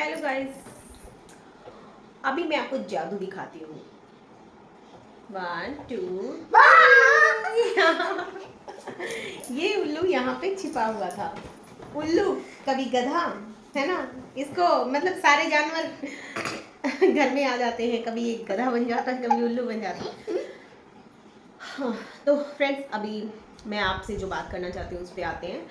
Hello guys, अभी मैं आपको जादू दिखाती हूँ। 1 2 ये उल्लू यहाँ पे छिपा हुआ था। उल्लू कभी गधा, है ना। इसको मतलब सारे जानवर घर में आ जाते हैं, कभी एक गधा बन जाता है, कभी उल्लू बन जाता है। हाँ, तो फ्रेंड्स अभी मैं आपसे जो बात करना चाहती हूँ उस पर आते हैं।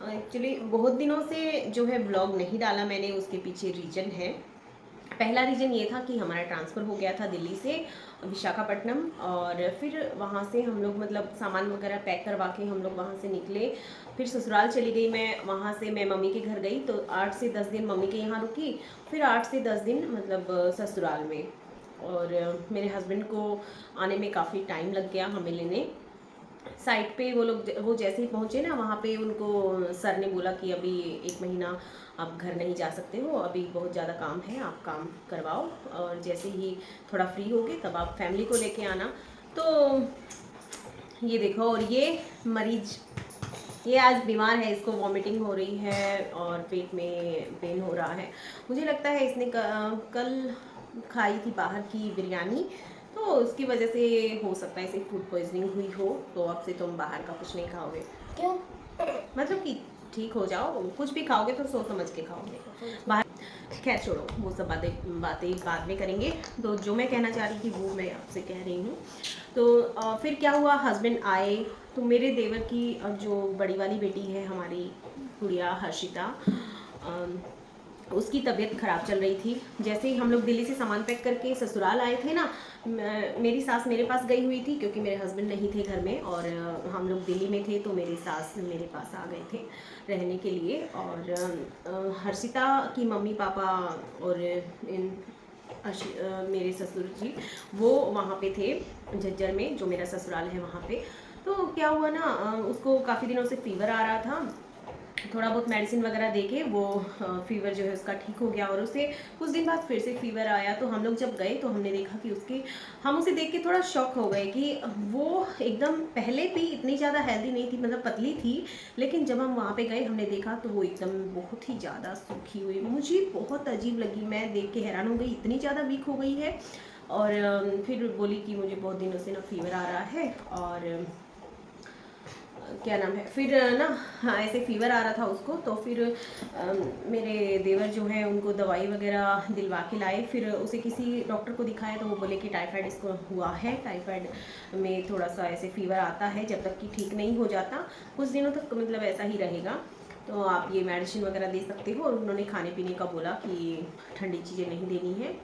एक्चुअली बहुत दिनों से जो है ब्लॉग नहीं डाला मैंने, उसके पीछे रीज़न है। पहला रीज़न ये था कि हमारा ट्रांसफ़र हो गया था दिल्ली से विशाखापट्टनम, और फिर वहाँ से हम लोग मतलब सामान वगैरह पैक करवा के हम लोग वहाँ से निकले। फिर ससुराल चली गई मैं, वहाँ से मैं मम्मी के घर गई तो 8 से 10 दिन मम्मी के यहाँ रुकी, फिर 8 से 10 दिन मतलब ससुराल में। और मेरे हस्बैंड को आने में काफ़ी टाइम लग गया हमें लेने। साइट पे वो जैसे ही पहुँचे ना, वहाँ पे उनको सर ने बोला कि अभी 1 महीना आप घर नहीं जा सकते हो, अभी बहुत ज़्यादा काम है, आप काम करवाओ और जैसे ही थोड़ा फ्री होगे तब आप फैमिली को लेके आना। तो ये देखो, और ये मरीज ये आज बीमार है, इसको वॉमिटिंग हो रही है और पेट में पेन हो रहा है। मुझे लगता है इसने कल खाई थी बाहर की बिरयानी, तो उसकी वजह से हो सकता है इसे फूड पॉइजनिंग हुई हो। तो अब से तुम बाहर का कुछ नहीं खाओगे। क्यों? मतलब कि ठीक हो जाओ, कुछ भी खाओगे तो सोच समझ के खाओगे बाहर। खैर छोड़ो, वो सब बातें बातें बाद में करेंगे। तो जो मैं कहना चाह रही थी वो मैं आपसे कह रही हूँ। तो फिर क्या हुआ, हस्बैंड आए तो मेरे देवर की जो बड़ी वाली बेटी है हमारी गुड़िया हर्षिता, उसकी तबीयत ख़राब चल रही थी। जैसे ही हम लोग दिल्ली से सामान पैक करके ससुराल आए थे ना, मेरी सास मेरे पास गई हुई थी क्योंकि मेरे हस्बैंड नहीं थे घर में, और हम लोग दिल्ली में थे तो मेरी सास मेरे पास आ गए थे रहने के लिए। और हर्षिता की मम्मी पापा और मेरे ससुर जी वो वहाँ पे थे झज्जर में, जो मेरा ससुराल है वहाँ पे। तो क्या हुआ ना, उसको काफ़ी दिनों से फीवर आ रहा था। थोड़ा बहुत मेडिसिन वगैरह देके वो फीवर जो है उसका ठीक हो गया, और उसे कुछ दिन बाद फिर से फीवर आया। तो हम लोग जब गए तो हमने देखा कि हम उसे देख के थोड़ा शॉक हो गए कि वो एकदम पहले भी इतनी ज़्यादा हेल्दी नहीं थी, मतलब पतली थी, लेकिन जब हम वहाँ पे गए हमने देखा तो वो एकदम बहुत ही ज़्यादा सूखी हुई। मुझे बहुत अजीब लगी, मैं देख के हैरान हो गई, इतनी ज़्यादा वीक हो गई है। और फिर बोली कि मुझे बहुत दिनों से ना फीवर आ रहा है, और क्या नाम है, फिर ना हाँ ऐसे फीवर आ रहा था उसको। तो फिर मेरे देवर जो है उनको दवाई वगैरह दिलवा के लाए, फिर उसे किसी डॉक्टर को दिखाया तो वो बोले कि टाइफाइड इसको हुआ है। टाइफाइड में थोड़ा सा ऐसे फीवर आता है, जब तक कि ठीक नहीं हो जाता कुछ दिनों तक मतलब ऐसा ही रहेगा। तो आप ये मेडिसिन वगैरह दे सकते हो, और उन्होंने खाने पीने का बोला कि ठंडी चीज़ें नहीं देनी है।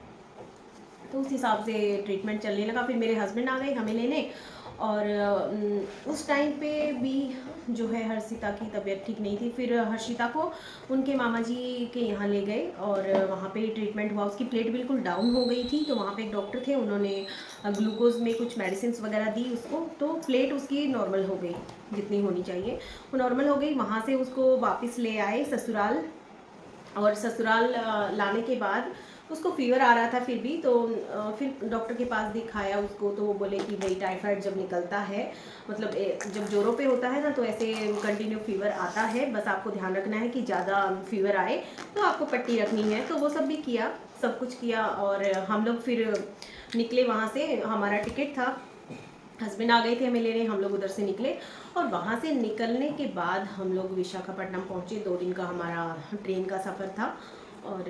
तो उस हिसाब से ट्रीटमेंट चलने लगा। फिर मेरे हस्बैंड आ गए हमें लेने, और उस टाइम पे भी जो है हर्षिता की तबीयत ठीक नहीं थी। फिर हर्षिता को उनके मामा जी के यहाँ ले गए, और वहाँ पे ट्रीटमेंट हुआ। उसकी प्लेट बिल्कुल डाउन हो गई थी, तो वहाँ पे एक डॉक्टर थे, उन्होंने ग्लूकोज में कुछ मेडिसिन वगैरह दी उसको, तो प्लेट उसकी नॉर्मल हो गई, जितनी होनी चाहिए वो नॉर्मल हो गई। वहाँ से उसको वापस ले आए ससुराल, और ससुराल लाने के बाद उसको फीवर आ रहा था फिर भी। तो फिर डॉक्टर के पास दिखाया उसको, तो वो बोले कि भाई टाइफाइड जब निकलता है, मतलब जब जोरों पे होता है ना, तो ऐसे कंटिन्यू फीवर आता है। बस आपको ध्यान रखना है कि ज़्यादा फीवर आए तो आपको पट्टी रखनी है। तो वो सब भी किया, सब कुछ किया, और हम लोग फिर निकले वहाँ से। हमारा टिकट था, हस्बैंड आ गए थे हमें लेने, हम लोग उधर से निकले। और वहाँ से निकलने के बाद हम लोग विशाखापट्टनम पहुँचे। 2 दिन का हमारा ट्रेन का सफ़र था। और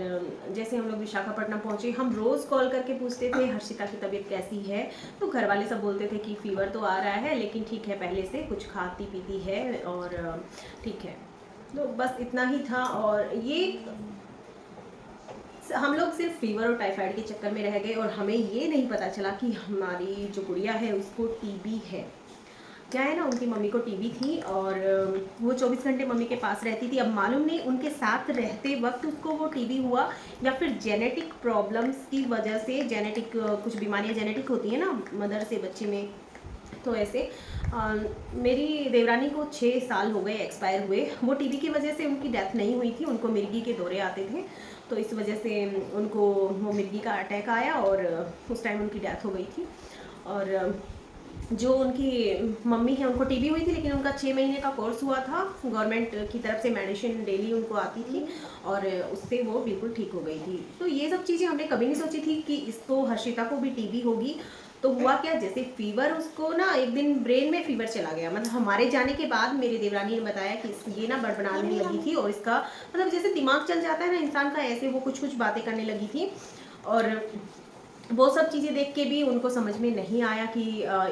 जैसे हम लोग विशाखापट्टनम पहुँचे, हम रोज़ कॉल करके पूछते थे हर्षिता की तबीयत कैसी है। तो घर वाले सब बोलते थे कि फ़ीवर तो आ रहा है लेकिन ठीक है, पहले से कुछ खाती पीती है और ठीक है। तो बस इतना ही था। और ये हम लोग सिर्फ फीवर और टाइफाइड के चक्कर में रह गए, और हमें ये नहीं पता चला कि हमारी जो गुड़िया है उसको टीबी है। क्या है ना, उनकी मम्मी को टीबी थी, और वो 24 घंटे मम्मी के पास रहती थी। अब मालूम नहीं उनके साथ रहते वक्त उसको वो टीबी हुआ, या फिर जेनेटिक प्रॉब्लम्स की वजह से, जेनेटिक कुछ बीमारियां जेनेटिक होती है ना मदर से बच्चे में। तो ऐसे मेरी देवरानी को 6 साल हो गए एक्सपायर हुए। वो टीबी की वजह से उनकी डेथ नहीं हुई थी, उनको मिर्गी के दौरे आते थे, तो इस वजह से उनको वो मिर्गी का अटैक आया और उस टाइम उनकी डेथ हो गई थी। और जो उनकी मम्मी है उनको टीबी हुई थी, लेकिन उनका 6 महीने का कोर्स हुआ था, गवर्नमेंट की तरफ से मेडिसिन डेली उनको आती थी और उससे वो बिल्कुल ठीक हो गई थी। तो ये सब चीज़ें हमने कभी नहीं सोची थी कि इसको, हर्षिता को भी टीबी होगी। तो हुआ क्या, जैसे फीवर उसको ना एक दिन ब्रेन में फीवर चला गया, मतलब हमारे जाने के बाद मेरी देवरानी ने बताया कि ये ना बड़बड़ाने लगी थी और इसका मतलब जैसे दिमाग चल जाता है ना इंसान का, ऐसे वो कुछ कुछ बातें करने लगी थी। और वो सब चीज़ें देख के भी उनको समझ में नहीं आया कि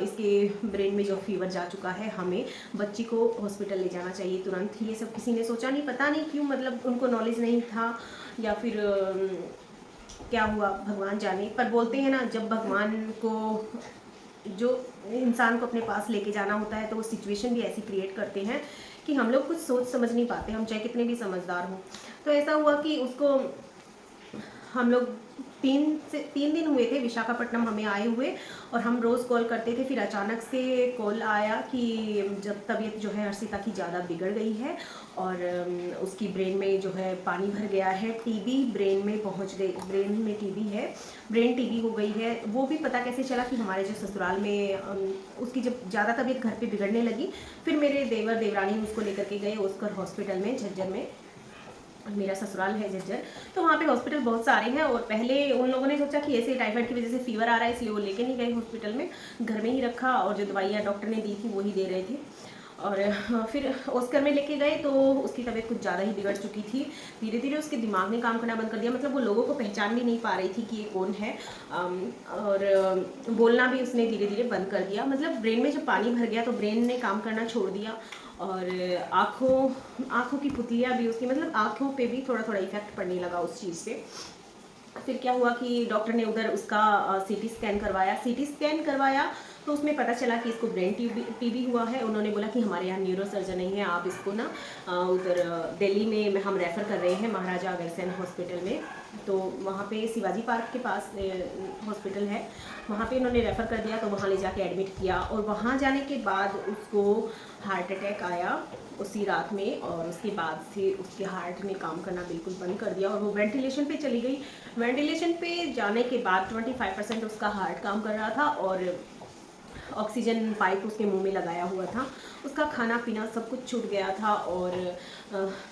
इसके ब्रेन में जो फीवर जा चुका है, हमें बच्ची को हॉस्पिटल ले जाना चाहिए तुरंत। ये सब किसी ने सोचा नहीं, पता नहीं क्यों, मतलब उनको नॉलेज नहीं था या फिर क्या हुआ भगवान जाने। पर बोलते हैं ना, जब भगवान को, जो इंसान को अपने पास लेके जाना होता है तो वो सिचुएशन भी ऐसी क्रिएट करते हैं कि हम लोग कुछ सोच समझ नहीं पाते, हम चाहे कितने भी समझदार हों। तो ऐसा हुआ कि उसको हम लोग 3 दिन हुए थे विशाखापट्टनम हमें आए हुए, और हम रोज़ कॉल करते थे। फिर अचानक से कॉल आया कि जब तबीयत जो है हर्षिता की ज़्यादा बिगड़ गई है और उसकी ब्रेन में जो है पानी भर गया है, टीबी ब्रेन में पहुंच गई, ब्रेन में टीबी है, ब्रेन टीबी हो गई है। वो भी पता कैसे चला कि हमारे जो ससुराल में उसकी जब ज़्यादा तबीयत घर पे बिगड़ने लगी, फिर मेरे देवर देवरानी उसको लेकर के गए उसकर हॉस्पिटल में, झज्जर में। मेरा ससुराल है झज्जर, तो वहाँ पे हॉस्पिटल बहुत सारे हैं। और पहले उन लोगों ने सोचा कि ऐसे टाइफाइड की वजह से फीवर आ रहा है, इसलिए वो लेके नहीं गए हॉस्पिटल में, घर में ही रखा और जो दवाइयाँ डॉक्टर ने दी थी वही दे रहे थे। और फिर ऑस्कर में लेके गए तो उसकी तबीयत कुछ ज़्यादा ही बिगड़ चुकी थी। धीरे धीरे उसके दिमाग ने काम करना बंद कर दिया, मतलब वो लोगों को पहचान भी नहीं पा रही थी कि ये कौन है। और बोलना भी उसने धीरे धीरे बंद कर दिया, मतलब ब्रेन में जब पानी भर गया तो ब्रेन ने काम करना छोड़ दिया। और आँखों की पुतलियाँ भी उसकी, मतलब आँखों पे भी थोड़ा थोड़ा इफेक्ट पड़ने लगा उस चीज़ से। फिर क्या हुआ कि डॉक्टर ने उधर उसका सीटी स्कैन करवाया तो उसमें पता चला कि इसको ब्रेन टीबी हुआ है। उन्होंने बोला कि हमारे यहाँ न्यूरो सर्जन नहीं है, आप इसको ना उधर दिल्ली में हम रेफ़र कर रहे हैं महाराजा अग्रसेन हॉस्पिटल में। तो वहाँ पे शिवाजी पार्क के पास हॉस्पिटल है, वहाँ पे उन्होंने रेफ़र कर दिया। तो वहाँ ले जाके एडमिट किया और वहाँ जाने के बाद उसको हार्ट अटैक आया उसी रात में, और उसके बाद से उसके हार्ट ने काम करना बिल्कुल बंद कर दिया और वो वेंटिलेशन पे चली गई। वेंटिलेशन पे जाने के बाद 25% उसका हार्ट काम कर रहा था और ऑक्सीजन पाइप उसके मुंह में लगाया हुआ था। उसका खाना पीना सब कुछ छूट गया था और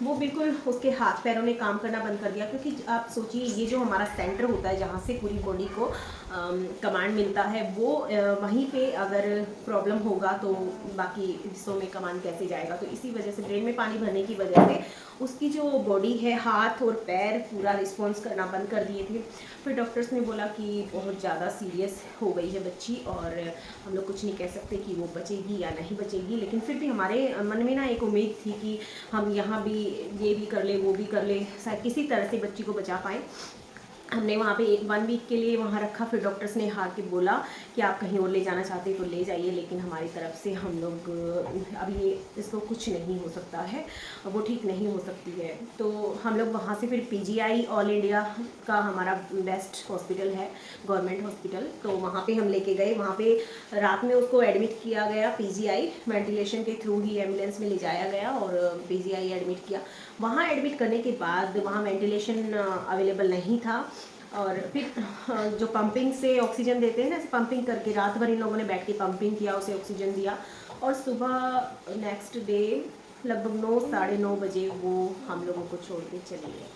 वो बिल्कुल उसके हाथ पैरों ने काम करना बंद कर दिया। क्योंकि आप सोचिए, ये जो हमारा सेंटर होता है जहाँ से पूरी बॉडी को कमांड मिलता है, वो वहीं पे अगर प्रॉब्लम होगा तो बाकी हिस्सों में कमांड कैसे जाएगा। तो इसी वजह से ब्रेन में पानी भरने की वजह से उसकी जो बॉडी है, हाथ और पैर पूरा रिस्पॉन्स करना बंद कर दिए थे। फिर डॉक्टर्स ने बोला कि बहुत ज़्यादा सीरियस हो गई है बच्ची और हम लोग कुछ नहीं कह सकते कि वो बचेगी या नहीं बचेगी। लेकिन फिर भी हमारे मन में ना एक उम्मीद थी कि हम यहाँ भी ये भी कर ले वो भी कर ले, शायद किसी तरह से बच्ची को बचा पाएँ। हमने वहाँ पे 1 वीक के लिए वहाँ रखा। फिर डॉक्टर्स ने हार के बोला कि आप कहीं और ले जाना चाहते तो ले जाइए, लेकिन हमारी तरफ से हम लोग अभी इसको कुछ नहीं हो सकता है, वो ठीक नहीं हो सकती है। तो हम लोग वहाँ से फिर पीजीआई ऑल इंडिया का हमारा बेस्ट हॉस्पिटल है, गवर्नमेंट हॉस्पिटल, तो वहाँ पे हम लेके गए। वहाँ पे रात में उसको एडमिट किया गया पीजीआई, वेंटिलेशन के थ्रू ही एम्बुलेंस में ले जाया गया और पीजीआई एडमिट किया। वहाँ एडमिट करने के बाद वहाँ वेंटिलेशन अवेलेबल नहीं था और फिर जो पंपिंग से ऑक्सीजन देते हैं ना, ऐसे पंपिंग करके रात भर इन लोगों ने बैठ के पंपिंग किया, उसे ऑक्सीजन दिया और सुबह नेक्स्ट डे लगभग 9 साढ़े 9 बजे वो हम लोगों को छोड़ के चली गई।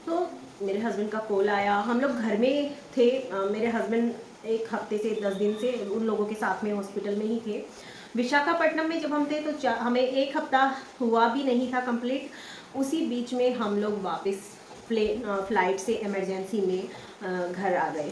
तो मेरे हस्बैंड का कॉल आया, हम लोग घर में थे। मेरे हस्बैंड 1 हफ्ते से 10 दिन से उन लोगों के साथ में हॉस्पिटल में ही थे। विशाखापट्टनम में जब हम थे तो हमें 1 हफ्ता हुआ भी नहीं था कंप्लीट। उसी बीच में हम लोग वापस फ्लाइट से इमरजेंसी में घर आ गए।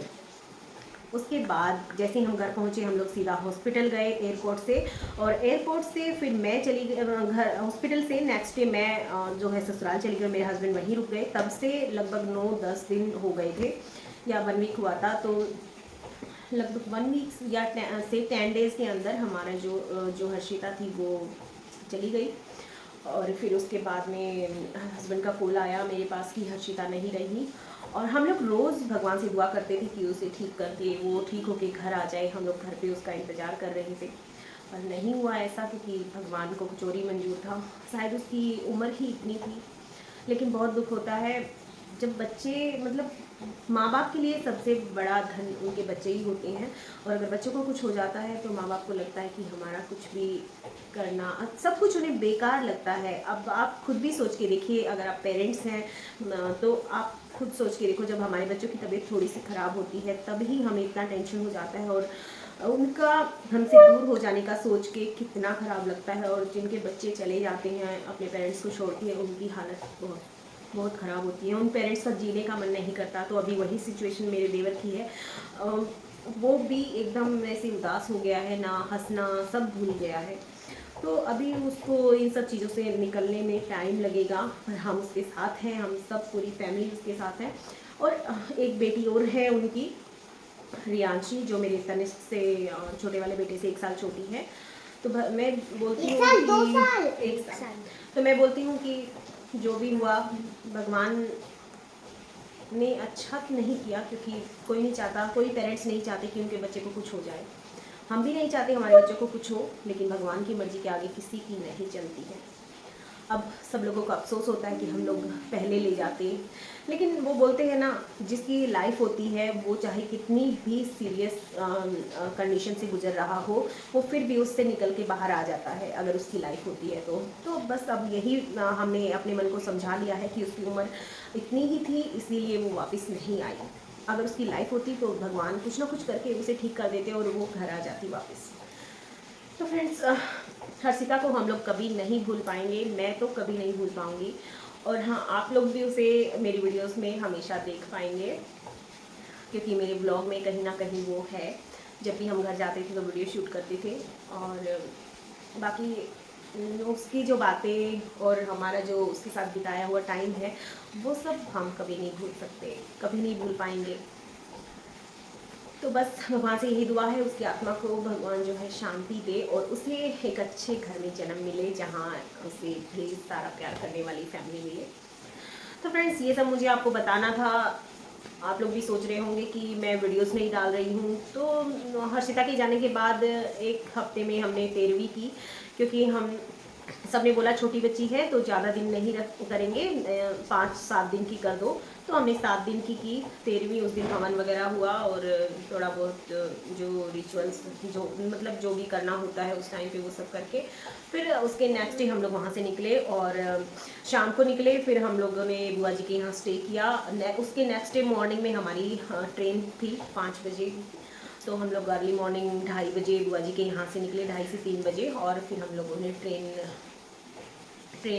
उसके बाद जैसे हम घर पहुँचे, हम लोग सीधा हॉस्पिटल गए एयरपोर्ट से, और एयरपोर्ट से फिर मैं चली गई घर। हॉस्पिटल से नेक्स्ट डे मैं जो है ससुराल चली गई, मेरे हस्बैंड वहीं रुक गए। तब से लगभग 9-10 दिन हो गए थे या 1 वीक हुआ था। तो लगभग 1 वीक या से 10 डेज़ के अंदर हमारा जो हर्षिता थी वो चली गई। और फिर उसके बाद में हस्बैंड का कॉल आया मेरे पास कि हर्षिता नहीं रही, और हम लोग रोज़ भगवान से दुआ करते थे कि उसे ठीक करके वो ठीक होके घर आ जाए। हम लोग घर पे उसका इंतज़ार कर रहे थे, पर नहीं हुआ ऐसा, क्योंकि भगवान को चोरी मंजूर था, शायद उसकी उम्र ही इतनी थी। लेकिन बहुत दुख होता है जब बच्चे मतलब माँ बाप के लिए सबसे बड़ा धन उनके बच्चे ही होते हैं, और अगर बच्चों को कुछ हो जाता है तो माँ बाप को लगता है कि हमारा कुछ भी करना, सब कुछ उन्हें बेकार लगता है। अब आप खुद भी सोच के देखिए, अगर आप पेरेंट्स हैं तो आप खुद सोच के देखो, जब हमारे बच्चों की तबीयत थोड़ी सी ख़राब होती है तभी हमें इतना टेंशन हो जाता है, और उनका हमसे दूर हो जाने का सोच के कितना ख़राब लगता है। और जिनके बच्चे चले जाते हैं अपने पेरेंट्स को छोड़ के, उनकी हालत बहुत बहुत ख़राब होती है, उन पेरेंट्स का जीने का मन नहीं करता। तो अभी वही सिचुएशन मेरे देवर की है। वो भी एकदम ऐसे उदास हो गया है, ना हंसना, सब भूल गया है। तो अभी उसको इन सब चीज़ों से निकलने में टाइम लगेगा, पर हम उसके साथ हैं, हम सब पूरी फैमिली उसके साथ है। और एक बेटी और है उनकी, रियांशी, जो मेरे तनिष्क से छोटे वाले बेटे से 1 साल छोटी है। तो मैं बोलती हूँ कि 1 साल, तो मैं बोलती हूँ कि जो भी हुआ भगवान ने अच्छा नहीं किया, क्योंकि कोई नहीं चाहता, कोई पेरेंट्स नहीं चाहते कि उनके बच्चे को कुछ हो जाए। हम भी नहीं चाहते हमारे बच्चों को कुछ हो, लेकिन भगवान की मर्जी के आगे किसी की नहीं चलती है। अब सब लोगों को अफसोस होता है कि हम लोग पहले ले जाते, लेकिन वो बोलते हैं ना, जिसकी लाइफ होती है वो चाहे कितनी भी सीरियस कंडीशन से गुजर रहा हो, वो फिर भी उससे निकल के बाहर आ जाता है, अगर उसकी लाइफ होती है तो बस अब यही हमने अपने मन को समझा लिया है कि उसकी उम्र इतनी ही थी, इसीलिए वो वापस नहीं आई। अगर उसकी लाइफ होती तो भगवान कुछ ना कुछ करके उसे ठीक कर देते और वो घर आ जाती वापस। तो फ्रेंड्स, हर्षिता को हम लोग कभी नहीं भूल पाएंगे, मैं तो कभी नहीं भूल पाऊंगी। और हाँ, आप लोग भी उसे मेरी वीडियोस में हमेशा देख पाएंगे, क्योंकि मेरे ब्लॉग में कहीं ना कहीं वो है। जब भी हम घर जाते थे तो वीडियो शूट करते थे, और बाकी उसकी जो बातें और हमारा जो उसके साथ बिताया हुआ टाइम है, वो सब हम कभी नहीं भूल सकते, कभी नहीं भूल पाएंगे। तो बस भगवान से यही दुआ है, उसकी आत्मा को भगवान जो है शांति दे, और उसे एक अच्छे घर में जन्म मिले, जहाँ उसे ढेर सारा प्यार करने वाली फैमिली मिले। तो फ्रेंड्स, ये सब मुझे आपको बताना था। आप लोग भी सोच रहे होंगे कि मैं वीडियोस नहीं डाल रही हूँ। तो हर्षिता के जाने के बाद 1 हफ्ते में हमने 13वीं की, क्योंकि हम सबने बोला छोटी बच्ची है तो ज़्यादा दिन नहीं रख करेंगे, 5-7 दिन की कर दो। तो हमने 7 दिन की 13वीं उस दिन हवन वगैरह हुआ, और थोड़ा बहुत जो रिचुअल्स, जो मतलब जो भी करना होता है उस टाइम पे वो सब करके, फिर उसके नेक्स्ट डे हम लोग वहाँ से निकले, और शाम को निकले। फिर हम लोगों ने बुआ जी के यहाँ स्टे किया। उसके नेक्स्ट डे मॉर्निंग में हमारी ट्रेन थी 5 बजे। तो हम लोग अर्ली मॉर्निंग 2:30 बजे बुआ जी के यहाँ से निकले, 2:30 से 3 बजे, और फिर हम लोगों ने ट्रेन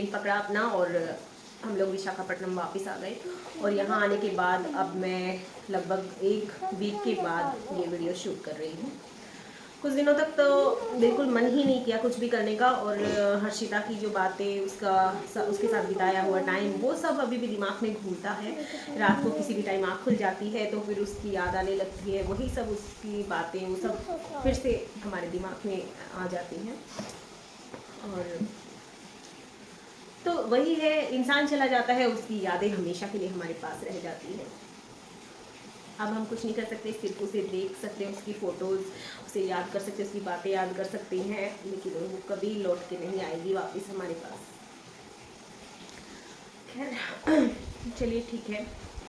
पकड़ा अपना, और हम लोग विशाखापट्टनम वापस आ गए। और यहाँ आने के बाद अब मैं लगभग 1 वीक के बाद ये वीडियो शूट कर रही हूँ। कुछ दिनों तक तो बिल्कुल मन ही नहीं किया कुछ भी करने का, और हर्षिता की जो बातें, उसके साथ बिताया हुआ टाइम, वो सब अभी भी दिमाग में घूमता है। रात को किसी भी टाइम आँख खुल जाती है तो फिर उसकी याद आने लगती है, वही सब उसकी बातें, वो सब फिर से हमारे दिमाग में आ जाती हैं। और तो वही है, इंसान चला जाता है, उसकी यादें हमेशा के लिए हमारे पास रह जाती हैं। अब हम कुछ नहीं कर सकते, सिर्फ उसे देख सकते हैं, उसकी फ़ोटोज़, उसे याद कर सकते हैं, उसकी बातें याद कर सकते हैं, लेकिन वो कभी लौट के नहीं आएगी वापस हमारे पास। खैर, चलिए ठीक है।